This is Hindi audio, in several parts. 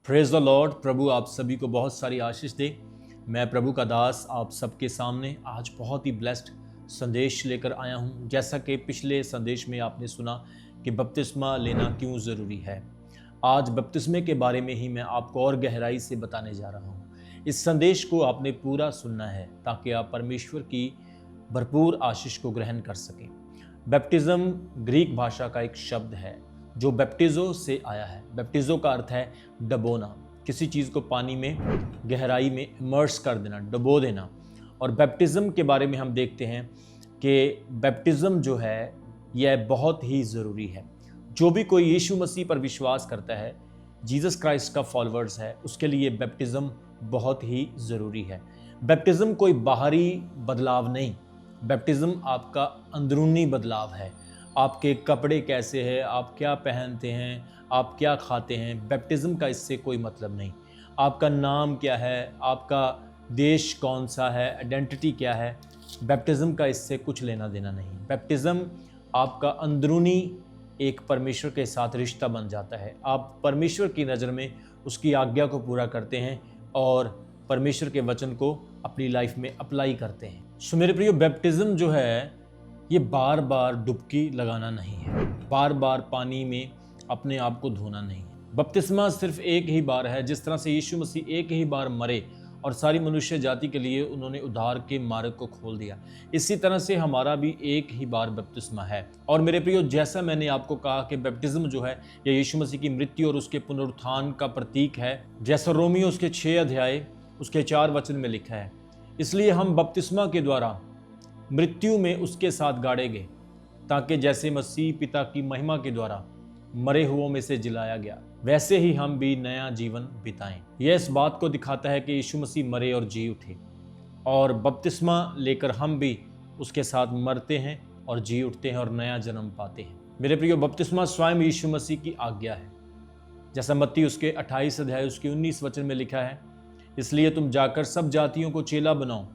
Praise the Lord. प्रभु आप सभी को बहुत सारी आशीष दे। मैं प्रभु का दास आप सबके सामने आज बहुत ही ब्लेस्ड संदेश लेकर आया हूं। जैसा कि पिछले संदेश में आपने सुना कि बपतिस्मा लेना क्यों ज़रूरी है, आज बपतिस्मे के बारे में ही मैं आपको और गहराई से बताने जा रहा हूं। इस संदेश को आपने पूरा सुनना है ताकि आप परमेश्वर की भरपूर आशीष को ग्रहण कर सकें। बैप्टिज्म ग्रीक भाषा का एक शब्द है जो बैप्टिजो से आया है। बैप्टिजो का अर्थ है डबोना, किसी चीज़ को पानी में गहराई में इमर्स कर देना, डबो देना। और बैप्टिज्म के बारे में हम देखते हैं कि बैप्टिज्म जो है यह बहुत ही ज़रूरी है। जो भी कोई यीशु मसीह पर विश्वास करता है, जीसस क्राइस्ट का फॉलोअर्स है, उसके लिए बैप्टिज्म बहुत ही ज़रूरी है। बैप्टिज्म कोई बाहरी बदलाव नहीं, बैप्टिज्म आपका अंदरूनी बदलाव है। आपके कपड़े कैसे हैं, आप क्या पहनते हैं, आप क्या खाते हैं, बैप्टिज्म का इससे कोई मतलब नहीं। आपका नाम क्या है, आपका देश कौन सा है, आइडेंटिटी क्या है, बैप्टिज्म का इससे कुछ लेना देना नहीं। बैप्टिज्म आपका अंदरूनी एक परमेश्वर के साथ रिश्ता बन जाता है। आप परमेश्वर की नज़र में उसकी आज्ञा को पूरा करते हैं और परमेश्वर के वचन को अपनी लाइफ में अप्लाई करते हैं। सो मेरे प्रियो, बैप्टिज्म जो है ये बार बार डुबकी लगाना नहीं है, बार बार पानी में अपने आप को धोना नहीं है। बपतिस्मा सिर्फ एक ही बार है। जिस तरह से यीशु मसीह एक ही बार मरे और सारी मनुष्य जाति के लिए उन्होंने उद्धार के मार्ग को खोल दिया, इसी तरह से हमारा भी एक ही बार बपतिस्मा है। और मेरे प्रियो, जैसा मैंने आपको कहा कि बपतिस्म जो है यह यीशु मसीह की मृत्यु और उसके पुनरुत्थान का प्रतीक है, जैसा रोमियो उसके 6 अध्याय उसके 4 वचन में लिखा है। इसलिए हम बपतिस्मा के द्वारा मृत्यु में उसके साथ गाड़े गए, ताकि जैसे मसीह पिता की महिमा के द्वारा मरे हुओं में से जिलाया गया, वैसे ही हम भी नया जीवन बिताएं। यह इस बात को दिखाता है कि यीशु मसीह मरे और जी उठे, और बपतिस्मा लेकर हम भी उसके साथ मरते हैं और जी उठते हैं और नया जन्म पाते हैं। मेरे प्रियो, बपतिस्मा स्वयं यीशु मसीह की आज्ञा है। जैसा मत्ती उसके 28 अध्याय उसके 19 वचन में लिखा है, इसलिए तुम जाकर सब जातियों को चेला बनाओ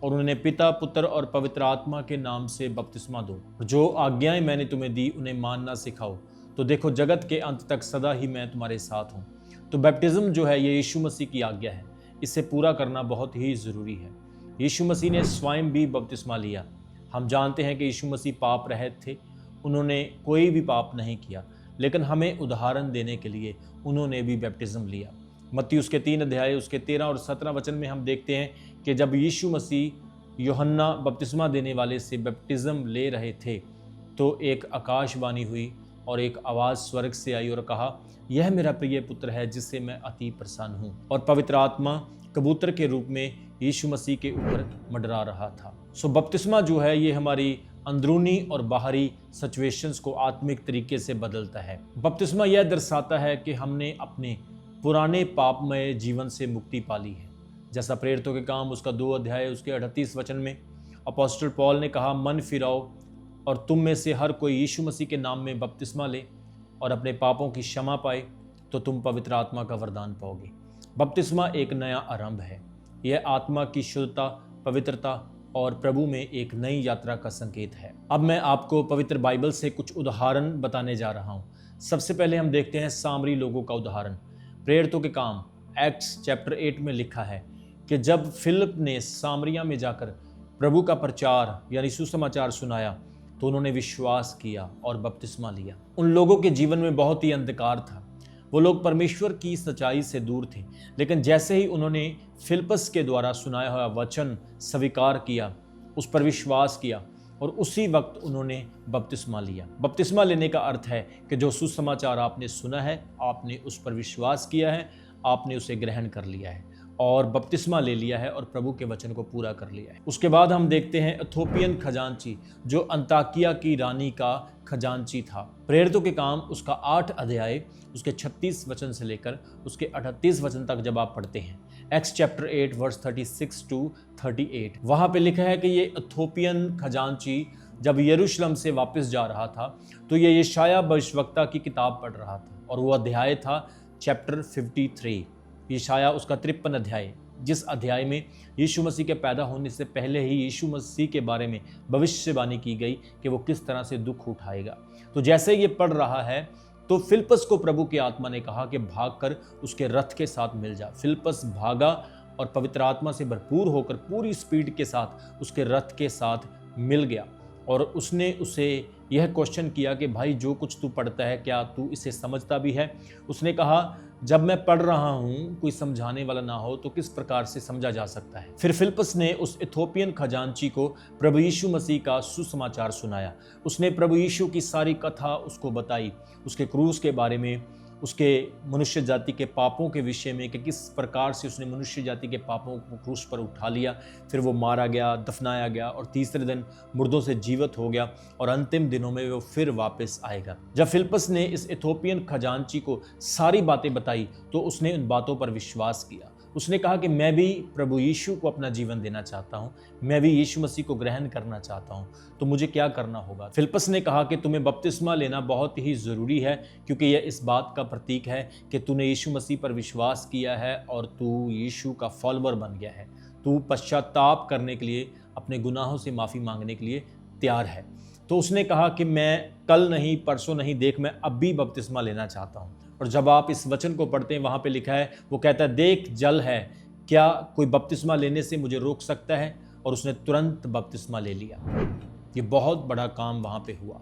और उन्हें पिता, पुत्र और पवित्र आत्मा के नाम से बपतिस्मा दो। जो आज्ञाएं मैंने तुम्हें दी उन्हें मानना सिखाओ, तो देखो जगत के अंत तक सदा ही मैं तुम्हारे साथ हूँ। तो बैप्टिज्म जो है ये यीशु मसीह की आज्ञा है, इसे पूरा करना बहुत ही ज़रूरी है। यीशु मसीह ने स्वयं भी बपतिस्मा लिया। हम जानते हैं कि यीशु मसीह पाप रहित थे, उन्होंने कोई भी पाप नहीं किया, लेकिन हमें उदाहरण देने के लिए उन्होंने भी बैप्टिज्म लिया। मत्ती उसके 3 अध्याय उसके 13 और 17 वचन में हम देखते हैं कि जब यीशु मसीह यूहन्ना बपतिस्मा देने वाले से बैप्टिज्म ले रहे थे, तो एक आकाशवाणी हुई और एक आवाज़ स्वर्ग से आई और कहा, यह मेरा प्रिय पुत्र है जिससे मैं अति प्रसन्न हूँ। और पवित्र आत्मा कबूतर के रूप में यीशु मसीह के ऊपर मंडरा रहा था। सो बपतिस्मा जो है ये हमारी अंदरूनी और बाहरी सिचुएशंस को आत्मिक तरीके से बदलता है। बपतिस्मा यह दर्शाता है कि हमने अपने पुराने पापमय जीवन से मुक्ति पाली है। जैसा प्रेरितों के काम उसका 2 अध्याय उसके 38 वचन में अपोस्टल पॉल ने कहा, मन फिराओ और तुम में से हर कोई यीशु मसीह के नाम में बपतिस्मा ले और अपने पापों की क्षमा पाए, तो तुम पवित्र आत्मा का वरदान पाओगे। बपतिस्मा एक नया आरंभ है। यह आत्मा की शुद्धता, पवित्रता और प्रभु में एक नई यात्रा का संकेत है। अब मैं आपको पवित्र बाइबल से कुछ उदाहरण बताने जा रहा हूँ। सबसे पहले हम देखते हैं सामरी लोगों का उदाहरण। प्रेरितों के काम एक्ट्स चैप्टर 8 में लिखा है कि जब फिलिप ने सामरिया में जाकर प्रभु का प्रचार यानी सुसमाचार सुनाया, तो उन्होंने विश्वास किया और बपतिस्मा लिया। उन लोगों के जीवन में बहुत ही अंधकार था, वो लोग परमेश्वर की सच्चाई से दूर थे, लेकिन जैसे ही उन्होंने फिलिपस के द्वारा सुनाया हुआ वचन स्वीकार किया, उस पर विश्वास किया और उसी वक्त उन्होंने बपतिस्मा लिया। बपतिस्मा लेने का अर्थ है कि जो सुसमाचार आपने सुना है, आपने उस पर विश्वास किया है, आपने उसे ग्रहण कर लिया है और बपतिस्मा ले लिया है और प्रभु के वचन को पूरा कर लिया है। उसके बाद हम देखते हैं इथोपियन खजांची जो अंताकिया की रानी का खजांची था। प्रेरितों के काम उसका 8 अध्याय उसके 36 वचन से लेकर उसके 38 वचन तक जब आप पढ़ते हैं, एक्ट्स चैप्टर 8 वर्स 36 टू 38, वहाँ पे लिखा है कि ये इथोपियन खजांची जब यरूशलेम से वापस जा रहा था, तो ये यशायाह भविष्यवक्ता की किताब पढ़ रहा था और वो अध्याय था चैप्टर 53, यशायाह उसका 53 अध्याय, जिस अध्याय में यीशु मसीह के पैदा होने से पहले ही यीशु मसीह के बारे में भविष्यवाणी की गई कि वो किस तरह से दुख उठाएगा। तो जैसे ये पढ़ रहा है तो फिलिप्पस को प्रभु की आत्मा ने कहा कि भागकर उसके रथ के साथ मिल जा। फिलिप्पस भागा और पवित्र आत्मा से भरपूर होकर पूरी स्पीड के साथ उसके रथ के साथ मिल गया। और उसने उसे यह क्वेश्चन किया कि भाई जो कुछ तू पढ़ता है क्या तू इसे समझता भी है? उसने कहा जब मैं पढ़ रहा हूँ कोई समझाने वाला ना हो तो किस प्रकार से समझा जा सकता है। फिर फिलिप्पस ने उस इथोपियन खजांची को प्रभु यीशु मसीह का सुसमाचार सुनाया। उसने प्रभु यीशु की सारी कथा उसको बताई, उसके क्रूस के बारे में, उसके मनुष्य जाति के पापों के विषय में कि किस प्रकार से उसने मनुष्य जाति के पापों को क्रूस पर उठा लिया, फिर वो मारा गया, दफनाया गया और तीसरे दिन मुर्दों से जीवित हो गया और अंतिम दिनों में वो फिर वापस आएगा। जब फिलिप्पस ने इस इथोपियन खजांची को सारी बातें बताई तो उसने उन बातों पर विश्वास किया। उसने कहा कि मैं भी प्रभु यीशु को अपना जीवन देना चाहता हूँ, मैं भी यीशु मसीह को ग्रहण करना चाहता हूँ, तो मुझे क्या करना होगा? फिलिप्पस ने कहा कि तुम्हें बपतिस्मा लेना बहुत ही ज़रूरी है, क्योंकि यह इस बात का प्रतीक है कि तूने यीशु मसीह पर विश्वास किया है और तू यीशु का फॉलोअर बन गया है। तू पश्चाताप करने के लिए, अपने गुनाहों से माफ़ी मांगने के लिए तैयार है। तो उसने कहा कि मैं कल नहीं, परसों नहीं, देख मैं अब भी बपतिस्मा लेना चाहता हूँ। और जब आप इस वचन को पढ़ते हैं वहाँ पे लिखा है, वो कहता है देख जल है, क्या कोई बपतिस्मा लेने से मुझे रोक सकता है? और उसने तुरंत बपतिस्मा ले लिया। ये बहुत बड़ा काम वहाँ पे हुआ,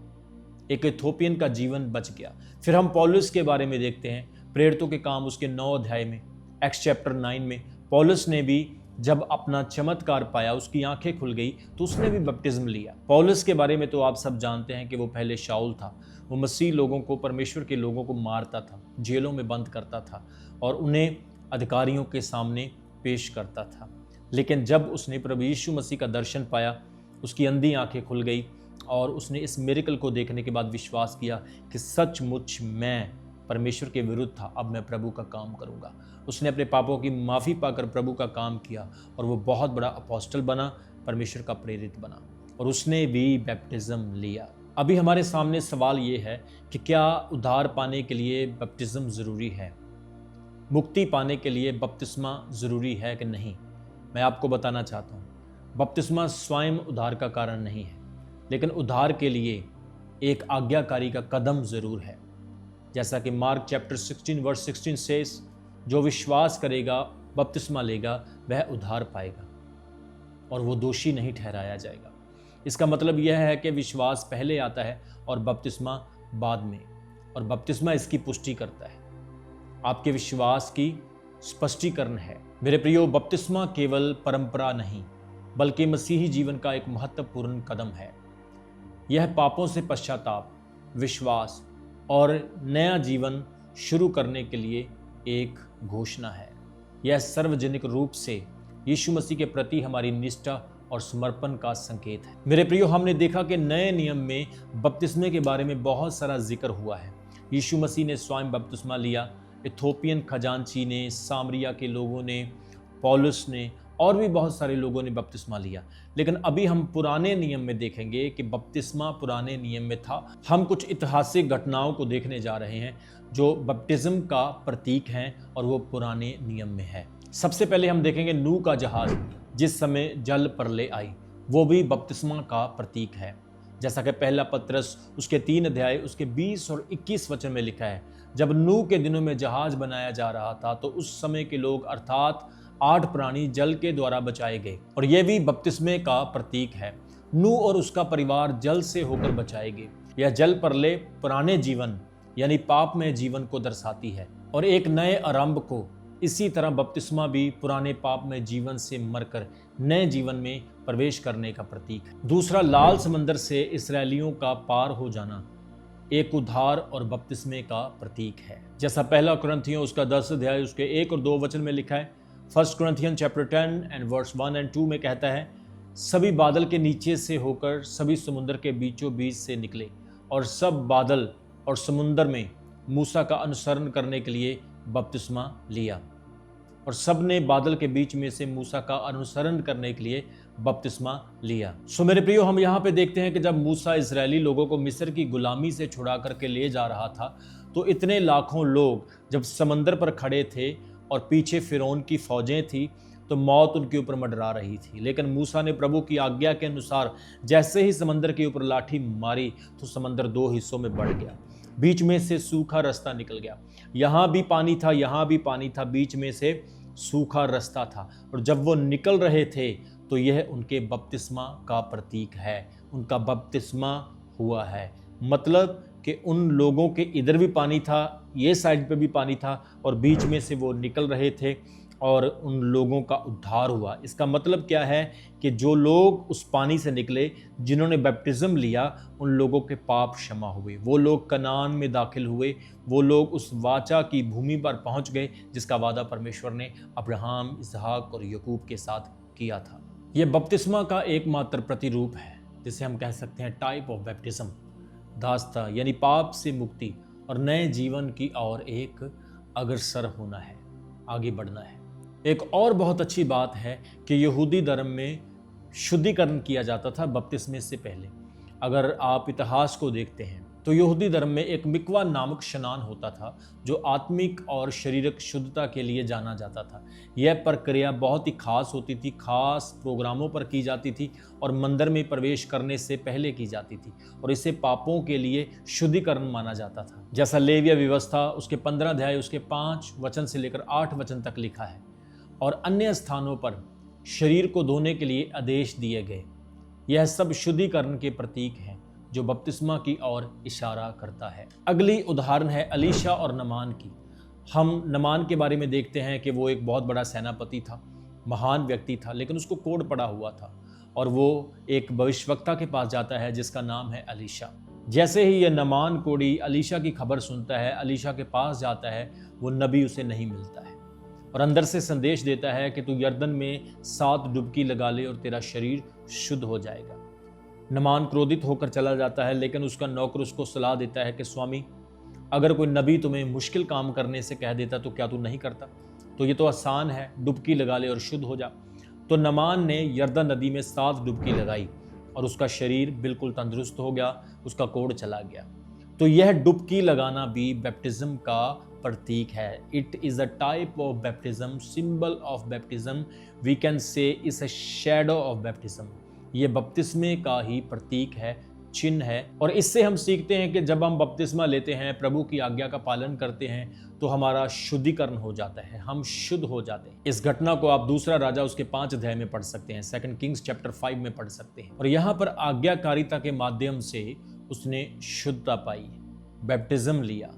एक इथोपियन का जीवन बच गया। फिर हम पौलुस के बारे में देखते हैं, प्रेरितों के काम उसके 9 अध्याय में, एक्स चैप्टर 9 में, पौलुस ने भी जब अपना चमत्कार पाया, उसकी आंखें खुल गई, तो उसने भी बपटिज्म लिया। पौलुस के बारे में तो आप सब जानते हैं कि वो पहले शाऊल था। वो मसीह लोगों को, परमेश्वर के लोगों को मारता था, जेलों में बंद करता था और उन्हें अधिकारियों के सामने पेश करता था। लेकिन जब उसने प्रभु यीशु मसीह का दर्शन पाया, उसकी अंधी आंखें खुल गई और उसने इस मिरेकल को देखने के बाद विश्वास किया कि सचमुच मैं परमेश्वर के विरुद्ध था, अब मैं प्रभु का काम करूंगा। उसने अपने पापों की माफ़ी पाकर प्रभु का काम किया और वो बहुत बड़ा अपोस्टल बना, परमेश्वर का प्रेरित बना और उसने भी बैप्टिज्म लिया। अभी हमारे सामने सवाल ये है कि क्या उद्धार पाने के लिए बैप्टिज्म ज़रूरी है? मुक्ति पाने के लिए बपतिस्मा ज़रूरी है कि नहीं? मैं आपको बताना चाहता हूँ, बपतिस्मा स्वयं उद्धार का कारण नहीं है, लेकिन उद्धार के लिए एक आज्ञाकारी का कदम ज़रूर है। जैसा कि मार्क चैप्टर 16 वर्स 16 से, जो विश्वास करेगा, बपतिस्मा लेगा, वह उद्धार पाएगा और वो दोषी नहीं ठहराया जाएगा। इसका मतलब यह है कि विश्वास पहले आता है और बपतिस्मा बाद में, और बपतिस्मा इसकी पुष्टि करता है, आपके विश्वास की स्पष्टीकरण है। मेरे प्रियो, बपतिस्मा केवल परंपरा नहीं बल्कि मसीही जीवन का एक महत्वपूर्ण कदम है। यह पापों से पश्चाताप, विश्वास और नया जीवन शुरू करने के लिए एक घोषणा है। यह सार्वजनिक रूप से यीशु मसीह के प्रति हमारी निष्ठा और समर्पण का संकेत है। मेरे प्रियो, हमने देखा कि नए नियम में बपतिस्मे के बारे में बहुत सारा जिक्र हुआ है। यीशु मसीह ने स्वयं बपतिस्मा लिया, इथोपियन खजांची ने, सामरिया के लोगों ने, पौलुस ने और भी बहुत सारे लोगों ने बपतिस्मा लिया। लेकिन अभी हम पुराने नियम में देखेंगे कि बपतिस्मा पुराने नियम में था। हम कुछ ऐतिहासिक घटनाओं को देखने जा रहे हैं जो बपतिस्म का प्रतीक हैं और वो पुराने नियम में है। सबसे पहले हम देखेंगे नूह का जहाज, जिस समय जल प्रलय आई, वो भी बपतिस्मा का प्रतीक है। जैसा कि पहला पत्रस उसके 3 अध्याय उसके 20 और 21 वचन में लिखा है, जब नूह के दिनों में जहाज बनाया जा रहा था तो उस समय के लोग अर्थात 8 प्राणी जल के द्वारा बचाए गए, और यह भी बपतिस्मे का प्रतीक है। नूह और उसका परिवार जल से होकर बचाए गए। यह जल प्रलय पुराने जीवन यानी पाप में जीवन को दर्शाती है और एक नए आरंभ को। इसी तरह बपतिस्मा भी पुराने पाप में जीवन से मरकर नए जीवन में प्रवेश करने का प्रतीक है। दूसरा, लाल समंदर से इस्राएलियों का पार हो जाना एक उद्धार और बपतिस्मे का प्रतीक है। जैसा पहला कुरिन्थियों उसका 10 अध्याय उसके 1 और 2 वचन में लिखा है, 1 Corinthian chapter 10 and verse 1 and 2 में कहता है, सभी बादल के नीचे से होकर सभी समुद्र के बीचों बीच से निकले और सब बादल और समुद्र में मूसा का अनुसरण करने के लिए बपतिस्मा लिया, और सब ने बादल के बीच में से मूसा का अनुसरण करने के लिए बपतिस्मा लिया। सो मेरे प्रियो, हम यहाँ पे देखते हैं कि जब मूसा इजरायली लोगों को मिस्र की गुलामी से छुड़ा करके ले जा रहा था तो इतने लाखों लोग जब समंदर पर खड़े थे और पीछे फिरौन की फौजें थी तो मौत उनके ऊपर मंडरा रही थी। लेकिन मूसा ने प्रभु की आज्ञा के अनुसार जैसे ही समंदर के ऊपर लाठी मारी तो समंदर 2 हिस्सों में बढ़ गया। बीच में से सूखा रास्ता निकल गया। यहाँ भी पानी था, यहाँ भी पानी था, बीच में से सूखा रास्ता था। और जब वो निकल रहे थे तो यह उनके बपतिस्मा का प्रतीक है। उनका बपतिस्मा हुआ है, मतलब कि उन लोगों के इधर भी पानी था, ये साइड पे भी पानी था, और बीच में से वो निकल रहे थे और उन लोगों का उद्धार हुआ। इसका मतलब क्या है कि जो लोग उस पानी से निकले, जिन्होंने बैप्टिज्म लिया, उन लोगों के पाप क्षमा हुए। वो लोग कनान में दाखिल हुए, वो लोग उस वाचा की भूमि पर पहुंच गए जिसका वादा परमेश्वर ने अब्राहम, इसहाक और याकूब के साथ किया था। यह बपतिस्मा का एकमात्र प्रतिरूप है, जिसे हम कह सकते हैं टाइप ऑफ बैप्टिज्म। दास्ता यानी पाप से मुक्ति और नए जीवन की ओर एक अग्रसर होना है, आगे बढ़ना है। एक और बहुत अच्छी बात है कि यहूदी धर्म में शुद्धिकरण किया जाता था बपतिस्मे से पहले। अगर आप इतिहास को देखते हैं तो यहूदी धर्म में एक मिकवा नामक स्नान होता था, जो आत्मिक और शारीरिक शुद्धता के लिए जाना जाता था। यह प्रक्रिया बहुत ही खास होती थी, खास प्रोग्रामों पर की जाती थी और मंदिर में प्रवेश करने से पहले की जाती थी, और इसे पापों के लिए शुद्धिकरण माना जाता था। जैसा लेविया व्यवस्था उसके 15 अध्याय उसके 5 वचन से लेकर 8 वचन तक लिखा है, और अन्य स्थानों पर शरीर को धोने के लिए आदेश दिए गए। यह सब शुद्धिकरण के प्रतीक हैं जो बपतिस्मा की ओर इशारा करता है। अगली उदाहरण है अलीशा और नमान की। हम नमान के बारे में देखते हैं कि वो एक बहुत बड़ा सेनापति था, महान व्यक्ति था, लेकिन उसको कोढ़ पड़ा हुआ था, और वो एक भविष्यवक्ता के पास जाता है जिसका नाम है अलीशा। जैसे ही यह नमान कोढ़ी अलीशा की खबर सुनता है, अलीशा के पास जाता है, वो नबी उसे नहीं मिलता है और अंदर से संदेश देता है कि तू यर्दन में 7 डुबकी लगा ले और तेरा शरीर शुद्ध हो जाएगा। नमान क्रोधित होकर चला जाता है, लेकिन उसका नौकर उसको सलाह देता है कि स्वामी, अगर कोई नबी तुम्हें मुश्किल काम करने से कह देता तो क्या तू नहीं करता? तो ये तो आसान है, डुबकी लगा ले और शुद्ध हो जा। तो नमान ने यर्दन नदी में 7 डुबकी लगाई और उसका शरीर बिल्कुल तंदुरुस्त हो गया, उसका कोढ़ चला गया। तो यह डुबकी लगाना भी बैप्टिज्म का प्रतीक है। It is a type of baptism, symbol of baptism, we can say is a shadow of baptism. ये बपतिस्मे का ही प्रतीक है, चिन्ह है। और इससे हम सीखते हैं कि जब हम बपतिस्मा लेते हैं, प्रभु की आज्ञा का पालन करते हैं, तो हमारा शुद्धिकरण हो जाता है, हम शुद्ध हो जाते हैं। इस घटना को आप दूसरा राजा उसके 5 अध्याय में पढ़ सकते हैं, 2 किंग्स चैप्टर 5 में पढ़ सकते हैं। और यहाँ पर आज्ञाकारिता के माध्यम से उसने शुद्धता पाई, बैप्टिज्म लिया,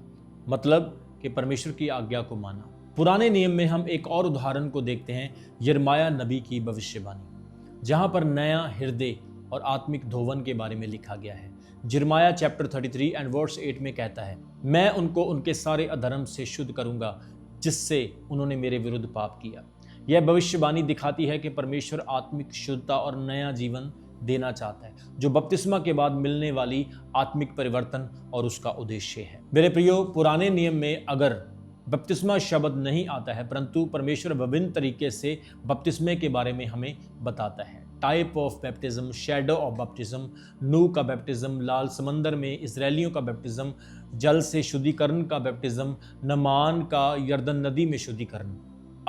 मतलब कि परमेश्वर की आज्ञा को माना। पुराने नियम में हम एक और उदाहरण को देखते हैं, यिर्मयाह नबी की भविष्यवाणी, जहां पर नया हृदय और आत्मिक धोवन के बारे में लिखा गया है। यिर्मयाह चैप्टर 33 एंड वर्स 8 में कहता है, मैं उनको उनके सारे अधर्म से शुद्ध करूंगा जिससे उन्होंने मेरे विरुद्ध पाप किया। यह भविष्यवाणी दिखाती है कि परमेश्वर आत्मिक शुद्धता और नया जीवन देना चाहता है, जो बपतिस्मा के बाद मिलने वाली आत्मिक परिवर्तन और उसका उद्देश्य है। मेरे प्रियो, पुराने नियम में अगर बपतिस्मा शब्द नहीं आता है, परंतु परमेश्वर विभिन्न तरीके से बपतिस्मे के बारे में हमें बताता है। Type of baptism, shadow of baptism, नूह का बैप्टिज्म, लाल समंदर में इजरायलियों का बैप्टिज्म, जल से शुद्धिकरण का बैप्टिज्म, नमान का यर्दन नदी में शुद्धिकरण।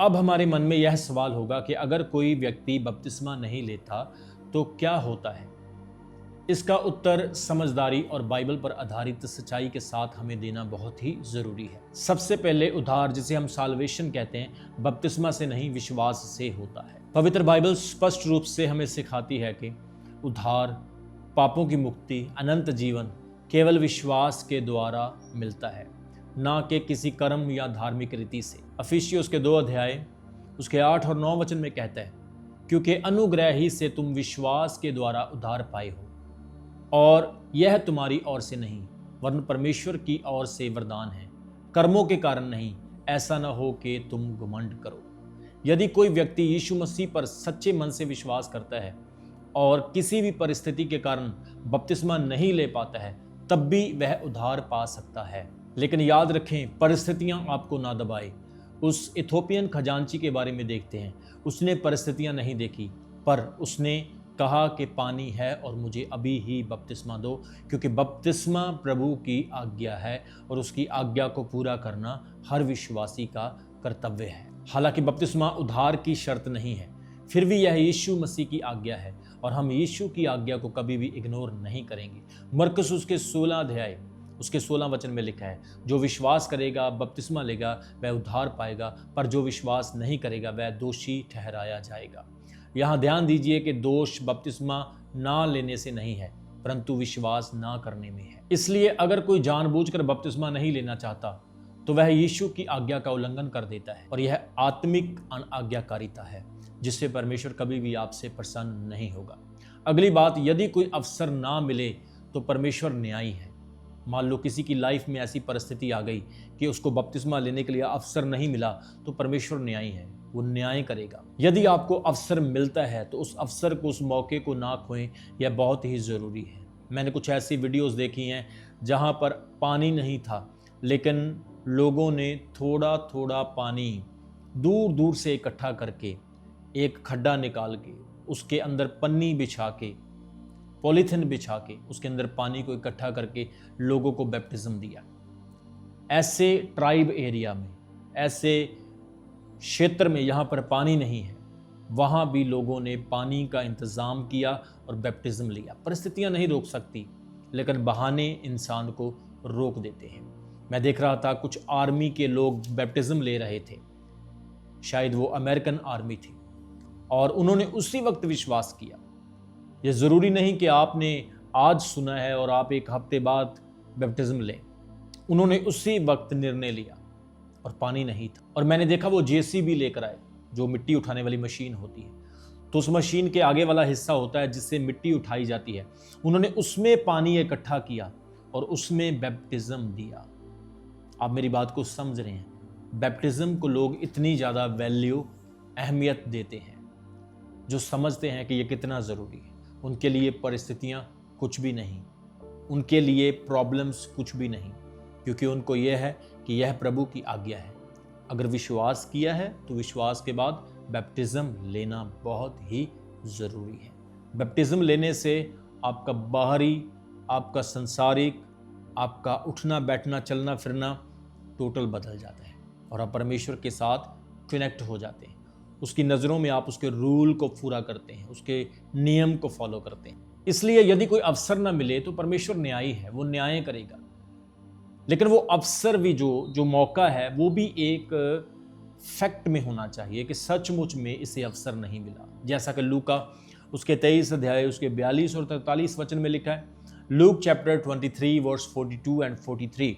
अब हमारे मन में यह सवाल होगा कि अगर कोई व्यक्ति बपतिस्मा नहीं लेता तो क्या होता है? इसका उत्तर समझदारी और बाइबल पर आधारित सच्चाई के साथ हमें देना बहुत ही जरूरी है। सबसे पहले उद्धार, जिसे हम साल्वेशन कहते हैं, बपतिस्मा से नहीं विश्वास से होता है। पवित्र बाइबल स्पष्ट रूप से हमें सिखाती है कि उद्धार, पापों की मुक्ति, अनंत जीवन केवल विश्वास के द्वारा मिलता है, ना कि किसी कर्म या धार्मिक रीति से। इफिसियों के 2 अध्याय उसके 8 और 9 वचन में कहता है, क्योंकि अनुग्रह ही से तुम विश्वास के द्वारा उद्धार पाए हो, और यह तुम्हारी ओर से नहीं वरन परमेश्वर की ओर से वरदान है, कर्मों के कारण नहीं, ऐसा न हो कि तुम घमंड करो। यदि कोई व्यक्ति यीशु मसीह पर सच्चे मन से विश्वास करता है और किसी भी परिस्थिति के कारण बपतिस्मा नहीं ले पाता है, तब भी वह उद्धार पा सकता है। लेकिन याद रखें, परिस्थितियां आपको ना दबाए। उस इथोपियन खजांची के बारे में देखते हैं, उसने परिस्थितियां नहीं देखी, पर उसने कहा कि पानी है और मुझे अभी ही बपतिस्मा दो, क्योंकि बपतिस्मा प्रभु की आज्ञा है और उसकी आज्ञा को पूरा करना हर विश्वासी का कर्तव्य है। हालांकि बपतिस्मा उद्धार की शर्त नहीं है, फिर भी यह यीशु मसीह की आज्ञा है और हम यीशु की आज्ञा को कभी भी इग्नोर नहीं करेंगे। मरकुस उसके 16 अध्याय उसके 16 वचन में लिखा है, जो विश्वास करेगा, बपतिस्मा लेगा, वह उद्धार पाएगा, पर जो विश्वास नहीं करेगा वह दोषी ठहराया जाएगा। यहाँ ध्यान दीजिए कि दोष बपतिस्मा ना लेने से नहीं है, परंतु विश्वास ना करने में है। इसलिए अगर कोई जानबूझकर बपतिस्मा नहीं लेना चाहता तो वह यीशु की आज्ञा का उल्लंघन कर देता है, और यह आत्मिक अनाज्ञाकारिता है जिससे परमेश्वर कभी भी आपसे प्रसन्न नहीं होगा। अगली बात, यदि कोई अवसर ना मिले तो परमेश्वर न्यायी है। मान लो किसी की लाइफ में ऐसी परिस्थिति आ गई कि उसको बपतिस्मा लेने के लिए अवसर नहीं मिला, तो परमेश्वर न्यायी है, वो न्याय करेगा। यदि आपको अवसर मिलता है तो उस अवसर को, उस मौके को ना खोएं, यह बहुत ही ज़रूरी है। मैंने कुछ ऐसी वीडियोस देखी हैं जहां पर पानी नहीं था, लेकिन लोगों ने थोड़ा थोड़ा पानी दूर दूर से इकट्ठा करके एक खड्डा निकाल के उसके अंदर पन्नी बिछा के, पॉलीथिन बिछा के उसके अंदर पानी को इकट्ठा करके लोगों को बैप्टिज्म दिया। ऐसे ट्राइब एरिया में, ऐसे क्षेत्र में यहाँ पर पानी नहीं है, वहाँ भी लोगों ने पानी का इंतज़ाम किया और बैप्टिज्म लिया। परिस्थितियाँ नहीं रोक सकती, लेकिन बहाने इंसान को रोक देते हैं। मैं देख रहा था कुछ आर्मी के लोग बैप्टिज्म ले रहे थे, शायद वो अमेरिकन आर्मी थी, और उन्होंने उसी वक्त विश्वास किया। यह ज़रूरी नहीं कि आपने आज सुना है और आप एक हफ्ते बाद बैप्टिज्म लें। उन्होंने उसी वक्त निर्णय लिया, और पानी नहीं था। और मैंने देखा वो जेसीबी लेकर आए, जो मिट्टी उठाने वाली मशीन होती है, तो उस मशीन के आगे वाला हिस्सा होता है जिससे मिट्टी उठाई जाती है। उन्होंने उसमें पानी इकट्ठा किया और उसमें बैप्टिज्म दिया। आप मेरी बात को समझ रहे हैं? बैप्टिज्म को लोग इतनी ज़्यादा वैल्यू, अहमियत देते हैं, जो समझते हैं कि ये कितना ज़रूरी है। उनके लिए परिस्थितियाँ कुछ भी नहीं, उनके लिए प्रॉब्लम्स कुछ भी नहीं, क्योंकि उनको यह है कि यह प्रभु की आज्ञा है। अगर विश्वास किया है तो विश्वास के बाद बैप्टिज्म लेना बहुत ही ज़रूरी है। बैप्टिज्म लेने से आपका बाहरी, आपका संसारिक, आपका उठना बैठना, चलना फिरना टोटल बदल जाता है, और आप परमेश्वर के साथ कनेक्ट हो जाते हैं। उसकी नज़रों में आप उसके रूल को पूरा करते हैं, उसके नियम को फॉलो करते हैं। इसलिए यदि कोई अवसर ना मिले तो परमेश्वर न्यायी है, वो न्याय करेगा। लेकिन वो अवसर भी, जो मौका है, वो भी एक फैक्ट में होना चाहिए कि सचमुच में इसे अवसर नहीं मिला। जैसा कि लूका उसके 23 अध्याय उसके 42 और 43 वचन में लिखा है। लूक चैप्टर 23 वर्स 42 एंड 43,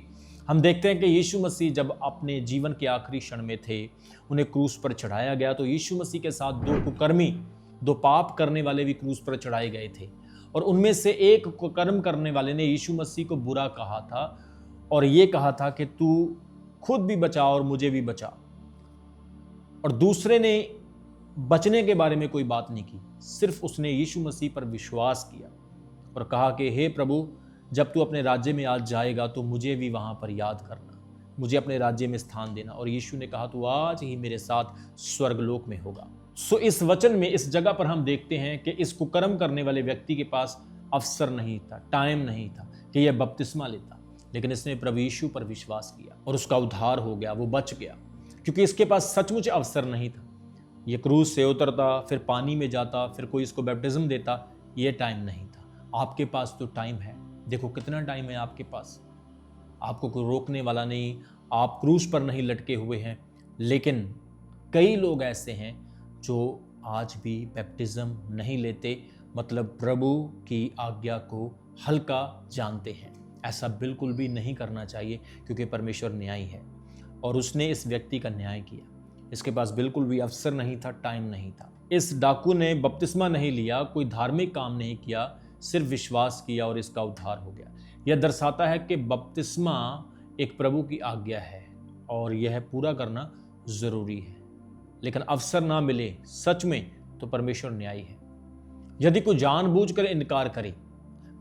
हम देखते हैं कि यीशु मसीह जब अपने जीवन के आखिरी क्षण में थे, उन्हें क्रूस पर चढ़ाया गया, तो यीशु मसीह के साथ दो कुकर्मी, दो पाप करने वाले भी क्रूस पर चढ़ाए गए थे। और उनमें से एक कुकर्म करने वाले ने यीशु मसीह को बुरा कहा था और ये कहा था कि तू खुद भी बचा और मुझे भी बचा। और दूसरे ने बचने के बारे में कोई बात नहीं की, सिर्फ उसने यीशु मसीह पर विश्वास किया और कहा कि हे प्रभु, जब तू अपने राज्य में आज जाएगा तो मुझे भी वहां पर याद करना, मुझे अपने राज्य में स्थान देना। और यीशु ने कहा तू आज ही मेरे साथ स्वर्गलोक में होगा। सो इस वचन में, इस जगह पर हम देखते हैं कि इस कुकर्म करने वाले व्यक्ति के पास अवसर नहीं था, टाइम नहीं था कि यह बपतिस्मा लेता, लेकिन इसने प्रभु यीशु पर विश्वास किया और उसका उद्धार हो गया, वो बच गया, क्योंकि इसके पास सचमुच अवसर नहीं था। ये क्रूस से उतरता, फिर पानी में जाता, फिर कोई इसको बैप्टिज्म देता, ये टाइम नहीं था। आपके पास तो टाइम है। देखो कितना टाइम है आपके पास, आपको कोई रोकने वाला नहीं, आप क्रूस पर नहीं लटके हुए हैं। लेकिन कई लोग ऐसे हैं जो आज भी बैप्टिज्म नहीं लेते, मतलब प्रभु की आज्ञा को हल्का जानते हैं। ऐसा बिल्कुल भी नहीं करना चाहिए, क्योंकि परमेश्वर न्यायी है और उसने इस व्यक्ति का न्याय किया। इसके पास बिल्कुल भी अवसर नहीं था, टाइम नहीं था। इस डाकू ने बपतिस्मा नहीं लिया, कोई धार्मिक काम नहीं किया, सिर्फ विश्वास किया और इसका उद्धार हो गया। यह दर्शाता है कि बपतिस्मा एक प्रभु की आज्ञा है और यह पूरा करना जरूरी है। लेकिन अवसर ना मिले सच में तो परमेश्वर न्यायी है। यदि कोई जानबूझकर इनकार करे,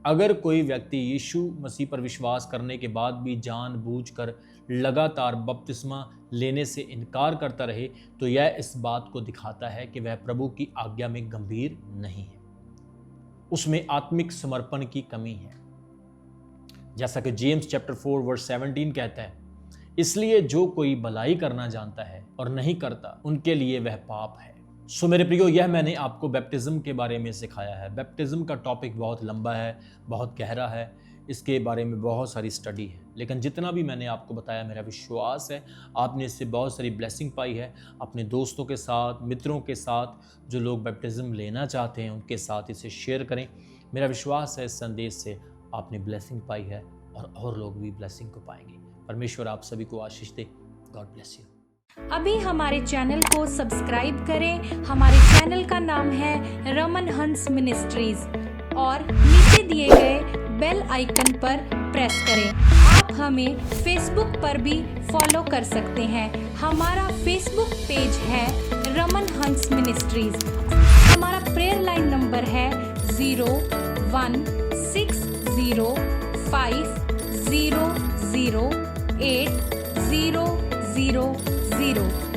अगर कोई व्यक्ति यीशु मसीह पर विश्वास करने के बाद भी जानबूझकर लगातार बपतिस्मा लेने से इनकार करता रहे, तो यह इस बात को दिखाता है कि वह प्रभु की आज्ञा में गंभीर नहीं है, उसमें आत्मिक समर्पण की कमी है। जैसा कि जेम्स चैप्टर 4 वर्स 17 कहता है, इसलिए जो कोई भलाई करना जानता है और नहीं करता, उनके लिए वह पाप है। सो मेरे प्रियो, यह मैंने आपको बैप्टिज्म के बारे में सिखाया है। बैप्टिज्म का टॉपिक बहुत लंबा है, बहुत गहरा है। इसके बारे में बहुत सारी स्टडी है, लेकिन जितना भी मैंने आपको बताया, मेरा विश्वास है आपने इससे बहुत सारी ब्लेसिंग पाई है। अपने दोस्तों के साथ, मित्रों के साथ, जो लोग बैप्टिज्म लेना चाहते हैं उनके साथ इसे शेयर करें। मेरा विश्वास है इस संदेश से आपने ब्लेसिंग पाई है और लोग भी ब्लेसिंग को पाएंगे। परमेश्वर आप सभी को आशीष दे। God bless you. अभी हमारे चैनल को सब्सक्राइब करें। हमारे चैनल का नाम है रमन हंस मिनिस्ट्रीज और नीचे दिए गए बेल आइकन पर प्रेस करें। आप हमें फेसबुक पर भी फॉलो कर सकते हैं। हमारा फेसबुक पेज है रमन हंस मिनिस्ट्रीज। हमारा प्रेयर लाइन नंबर है 0160500800।